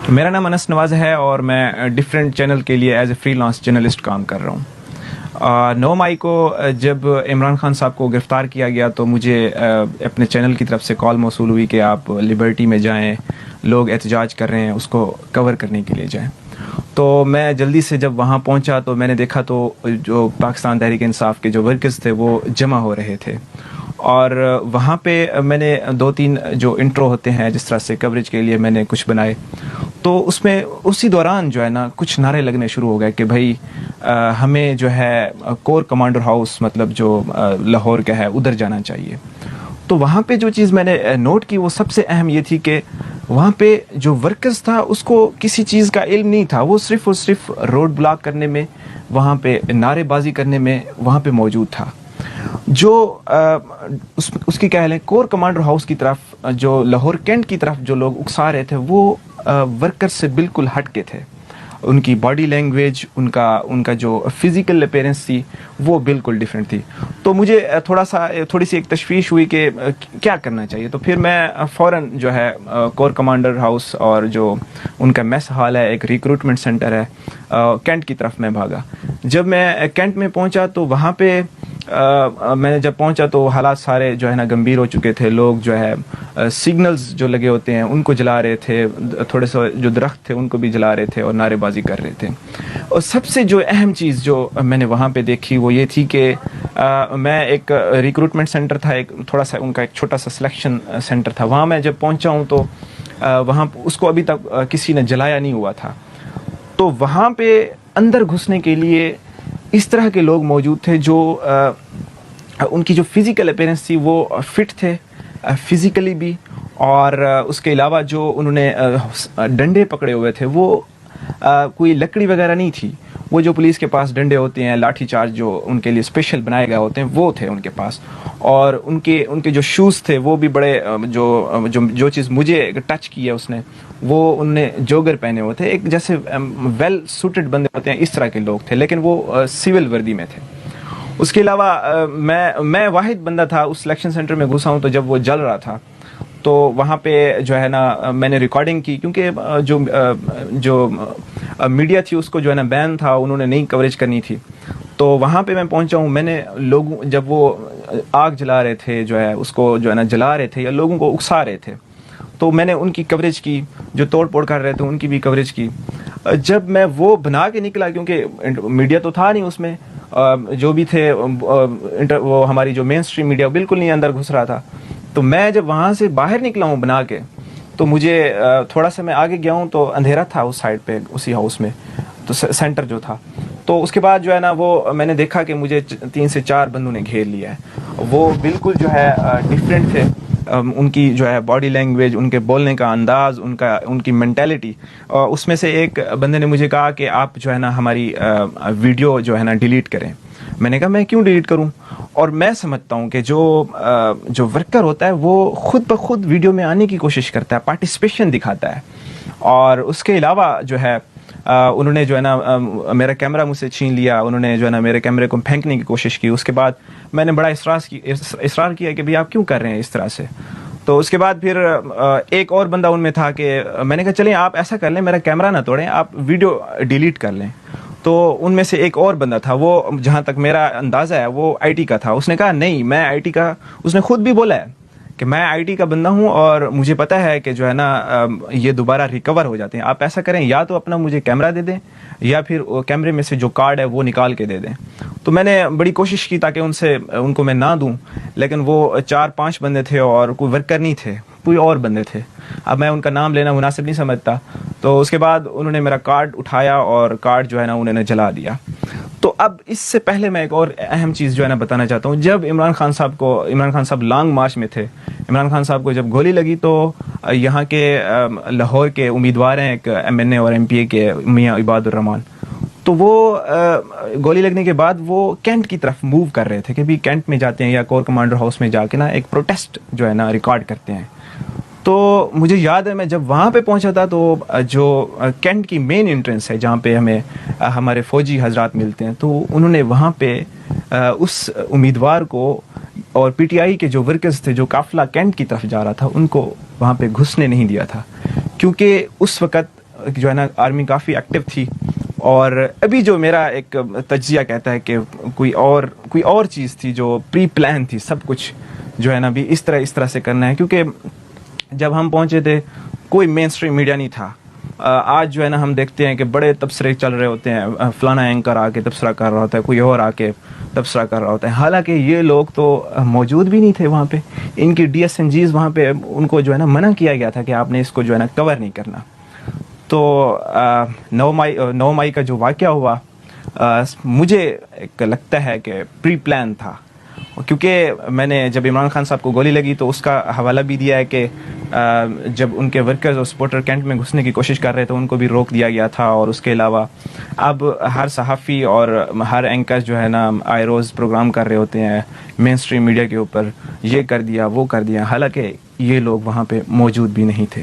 میرا نام انس نواز ہے اور میں ڈفرینٹ چینل کے لیے as a freelance journalist کام کر رہا ہوں۔ 9 مئی کو جب عمران خان صاحب کو گرفتار کیا گیا تو مجھے اپنے چینل کی طرف سے کال موصول ہوئی کہ آپ لبرٹی میں جائیں، لوگ احتجاج کر رہے ہیں، اس کو کور کرنے کے لیے جائیں۔ تو میں جلدی سے جب وہاں پہنچا تو میں نے دیکھا تو جو پاکستان تحریک انصاف کے جو ورکرز تھے وہ جمع ہو رہے تھے، اور وہاں پہ میں نے 2-3 جو انٹرو ہوتے ہیں جس طرح سے کوریج کے لیے میں نے کچھ بنائے، تو اس میں اسی دوران جو ہے نا کچھ نعرے لگنے شروع ہو گئے کہ بھائی ہمیں جو ہے کور کمانڈر ہاؤس مطلب جو لاہور کا ہے ادھر جانا چاہیے۔ تو وہاں پہ جو چیز میں نے نوٹ کی وہ سب سے اہم یہ تھی کہ وہاں پہ جو ورکرز تھا اس کو کسی چیز کا علم نہیں تھا، وہ صرف اور صرف روڈ بلاک کرنے میں، وہاں پہ نعرے بازی کرنے میں وہاں پہ موجود تھا۔ جو اس کی کہہ لیں کور کمانڈر ہاؤس کی طرف جو لاہور کینٹ کی طرف جو لوگ اکسا رہے تھے وہ ورکر سے بالکل ہٹ کے تھے، ان کی باڈی لینگویج، ان کا جو فزیکل اپیرنس تھی وہ بالکل ڈیفرنٹ تھی۔ تو مجھے تھوڑی سی ایک تشویش ہوئی کہ کیا کرنا چاہیے، تو پھر میں فوراً جو ہے کور کمانڈر ہاؤس اور جو ان کا میس ہال ہے، ایک ریکروٹمنٹ سینٹر ہے، کینٹ کی طرف میں بھاگا۔ جب میں کینٹ میں پہنچا تو وہاں پہ میں نے جب پہنچا تو حالات سارے جو ہے نا گمبھیر ہو چکے تھے۔ لوگ جو ہے سگنلز جو لگے ہوتے ہیں ان کو جلا رہے تھے، تھوڑے سے جو درخت تھے ان کو بھی جلا رہے تھے اور نعرے بازی کر رہے تھے۔ اور سب سے جو اہم چیز جو میں نے وہاں پہ دیکھی وہ یہ تھی کہ میں ایک ریکروٹمنٹ سینٹر تھا، ایک تھوڑا سا ان کا ایک چھوٹا سا سلیکشن سینٹر تھا، وہاں میں جب پہنچا ہوں تو وہاں اس کو ابھی تک کسی نے جلایا نہیں ہوا تھا۔ تو وہاں پہ اندر گھسنے کے لیے اس طرح کے لوگ موجود تھے جو ان کی جو فزیکل اپیرنس تھی وہ فٹ تھے فزیکلی بھی، اور اس کے علاوہ جو انہوں نے ڈنڈے پکڑے ہوئے تھے وہ کوئی لکڑی وغیرہ نہیں تھی، وہ جو پولیس کے پاس ڈنڈے ہوتے ہیں، لاٹھی چارج جو ان کے لیے اسپیشل بنائے گئے ہوتے ہیں وہ تھے ان کے پاس، اور ان کے جو شوز تھے وہ بھی بڑے جو چیز مجھے ٹچ کی ہے اس نے، وہ انہوں نے جوگر پہنے ہوئے تھے، ایک جیسے ویل سوٹڈ بندے ہوتے ہیں اس طرح کے لوگ تھے، لیکن وہ سول وردی میں تھے۔ اس کے علاوہ میں واحد بندہ تھا اس سلیکشن سینٹر میں گھسا ہوں، تو جب وہ جل رہا تھا تو وہاں پہ جو ہے نا میں نے ریکارڈنگ کی، کیونکہ جو میڈیا تھی اس کو جو ہے نا بین تھا، انہوں نے نہیں کوریج کرنی تھی۔ تو وہاں پہ میں پہنچا ہوں، میں نے لوگوں جب وہ آگ جلا رہے تھے جو ہے اس کو جو ہے نا جلا رہے تھے یا لوگوں کو اکسا رہے تھے، تو میں نے ان کی کوریج کی، جو توڑ پھوڑ کر رہے تھے ان کی بھی کوریج کی۔ جب میں وہ بنا کے نکلا، کیونکہ میڈیا تو تھا نہیں اس میں، جو بھی تھے وہ ہماری جو مین اسٹریم میڈیا بالکل نہیں اندر گھس رہا تھا، تو میں جب وہاں سے باہر نکلا ہوں بنا کے، تو مجھے تھوڑا سا میں آگے گیا ہوں تو اندھیرا تھا اس سائڈ پہ اسی ہاؤس میں، تو سینٹر جو تھا، تو اس کے بعد جو ہے نا وہ میں نے دیکھا کہ مجھے 3 سے 4 بندوں نے گھیر لیا ہے، وہ بالکل جو ہے ڈفرینٹ تھے، ان کی جو ہے باڈی لینگویج، ان کے بولنے کا انداز، ان کی مینٹیلٹی۔ اس میں سے ایک بندے نے مجھے کہا کہ آپ جو ہے نا ہماری ویڈیو جو ہے نا ڈیلیٹ کریں۔ میں نے کہا میں کیوں ڈیلیٹ کروں؟ اور میں سمجھتا ہوں کہ جو ورکر ہوتا ہے وہ خود بخود ویڈیو میں آنے کی کوشش کرتا ہے، پارٹیسپیشن دکھاتا ہے، اور اس کے علاوہ جو ہے انہوں نے جو ہے نا میرا کیمرہ مجھ سے چھین لیا، انہوں نے جو ہے نا میرے کیمرے کو پھینکنے کی کوشش کی۔ اس کے بعد میں نے بڑا اصرار کیا کہ بھئی آپ کیوں کر رہے ہیں اس طرح سے؟ تو اس کے بعد پھر ایک اور بندہ ان میں تھا کہ میں نے کہا چلیں آپ ایسا کر لیں، میرا کیمرہ نہ توڑیں، آپ ویڈیو ڈیلیٹ کر لیں۔ تو ان میں سے ایک اور بندہ تھا، وہ جہاں تک میرا اندازہ ہے وہ آئی ٹی کا تھا، اس نے کہا نہیں میں آئی ٹی کا، اس نے خود بھی بولا ہے کہ میں آئی ٹی کا بندہ ہوں اور مجھے پتہ ہے کہ جو ہے نا یہ دوبارہ ریکور ہو جاتے ہیں، آپ ایسا کریں یا تو اپنا مجھے کیمرہ دے دیں یا پھر کیمرے میں سے جو کارڈ ہے وہ نکال کے دے دیں۔ تو میں نے بڑی کوشش کی تاکہ ان کو میں نہ دوں، لیکن وہ 4-5 بندے تھے اور کوئی ورکر نہیں تھے، کوئی اور بندے تھے، اب میں ان کا نام لینا مناسب نہیں سمجھتا۔ تو اس کے بعد انہوں نے میرا کارڈ اٹھایا اور کارڈ جو ہے نا انہوں نے جلا دیا۔ تو اب اس سے پہلے میں ایک اور اہم چیز جو ہے نا بتانا چاہتا ہوں، جب عمران خان صاحب لانگ مارچ میں تھے، عمران خان صاحب کو جب گولی لگی تو یہاں کے لاہور کے امیدوار ہیں ایک MNA اور MP کے میاں عباد الرحمان، تو وہ گولی لگنے کے بعد وہ کینٹ کی طرف موو کر رہے تھے کہ بھی کینٹ میں جاتے ہیں یا کور کمانڈر ہاؤس میں جا کے نا ایک پروٹیسٹ جو ہے نا ریکارڈ کرتے ہیں۔ تو مجھے یاد ہے میں جب وہاں پہ پہنچا تھا تو جو کینٹ کی مین انٹرنس ہے جہاں پہ ہمیں ہمارے فوجی حضرات ملتے ہیں، تو انہوں نے وہاں پہ اس امیدوار کو اور PTI کے جو ورکرز تھے جو قافلہ کینٹ کی طرف جا رہا تھا ان کو وہاں پہ گھسنے نہیں دیا تھا، کیونکہ اس وقت جو ہے نا آرمی کافی ایکٹیو تھی، اور ابھی جو میرا ایک تجزیہ کہتا ہے کہ کوئی اور چیز تھی جو پری پلان تھی، سب کچھ جو ہے نا بھی اس طرح سے کرنا ہے. کیونکہ جب ہم پہنچے تھے کوئی مین اسٹریم میڈیا نہیں تھا. آج جو ہے نا ہم دیکھتے ہیں کہ بڑے تبصرے چل رہے ہوتے ہیں، فلانا اینکر آ کے تبصرہ کر رہا ہوتا ہے، کوئی اور آ کے تبصرہ کر رہا ہوتا ہے، حالانکہ یہ لوگ تو موجود بھی نہیں تھے وہاں پہ. ان کی ڈی ایس این جیز وہاں پہ ان کو جو ہے نا منع کیا گیا تھا کہ آپ نے اس کو جو ہے نا کور نہیں کرنا. تو 9 مئی کا جو واقعہ ہوا مجھے ایک لگتا ہے کہ پری پلان تھا، کیونکہ میں نے جب عمران خان صاحب کو گولی لگی تو اس کا حوالہ بھی دیا ہے کہ جب ان کے ورکرز اور سپورٹر کینٹ میں گھسنے کی کوشش کر رہے تھے ان کو بھی روک دیا گیا تھا. اور اس کے علاوہ اب ہر صحافی اور ہر اینکر جو ہے نا آئے روز پروگرام کر رہے ہوتے ہیں مین اسٹریم میڈیا کے اوپر، یہ کر دیا وہ کر دیا، حالانکہ یہ لوگ وہاں پہ موجود بھی نہیں تھے.